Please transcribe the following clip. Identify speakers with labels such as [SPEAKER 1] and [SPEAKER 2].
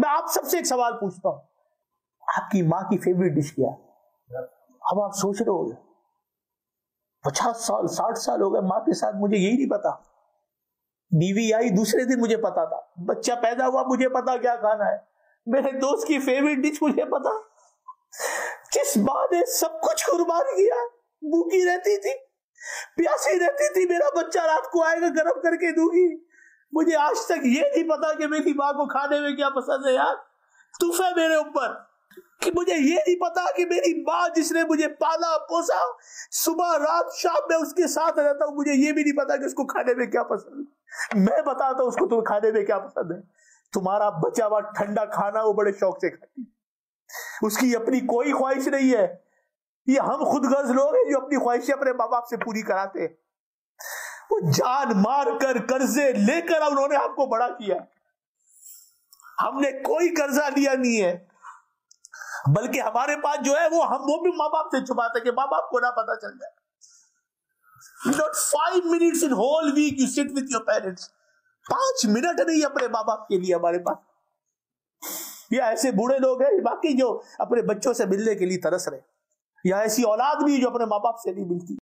[SPEAKER 1] میں آپ سب سے ایک سوال پوچھتا ہوں, آپ کی ماں کی فیوریٹ ڈش کیا ہے؟ اب آپ سوچ رہے ہو گے 50 سال 60 سال ہو گئے ماں کے ساتھ, مجھے یہی نہیں پتا. بیوی آئی دوسرے دن مجھے پتا تھا, بچہ پیدا ہوا مجھے پتا کیا کھانا ہے, میرے دوست کی فیوریٹ ڈش مجھے پتا. جس ماں نے سب کچھ قربان کیا, بھوکی رہتی تھی, پیاسی رہتی تھی, میرا بچہ رات کو آئے گا گرم کر کے دوں گی, مجھے آج تک یہ نہیں پتا کہ میری ماں کو کھانے میں کیا پسند ہے. یار توف ہے میرے اوپر کہ مجھے یہ نہیں پتا کہ میری ماں جس نے مجھے پالا پوسا, صبح رات شام میں اس کے ساتھ رہتا ہوں, مجھے یہ بھی نہیں پتا کہ اس کو کھانے میں کیا پسند ہے. میں بتاتا ہوں اس کو تمہیں کھانے میں کیا پسند ہے. تمہارا بچہ ہوا ٹھنڈا کھانا وہ بڑے شوق سے کھاتی, اس کی اپنی کوئی خواہش نہیں ہے. یہ ہم خود غرض لوگ ہیں جو اپنی خواہشیں اپنے ماں باپ سے پوری کراتے ہیں. وہ جان مار کر قرضے لے کر انہوں نے آپ کو بڑا کیا, ہم نے کوئی قرضہ لیا نہیں ہے, بلکہ ہمارے پاس جو ہے وہ بھی ماں باپ سے چھپاتے کہ ماں باپ کو نہ پتا چل جائے. Not 5 minutes in whole week you sit with your parents. 5 minute نہیں اپنے ماں باپ کے لیے ہمارے پاس. یہ ایسے بوڑھے لوگ ہیں باقی جو اپنے بچوں سے ملنے کے لیے ترس رہے, یا ایسی اولاد بھی جو اپنے ماں باپ سے نہیں ملتی.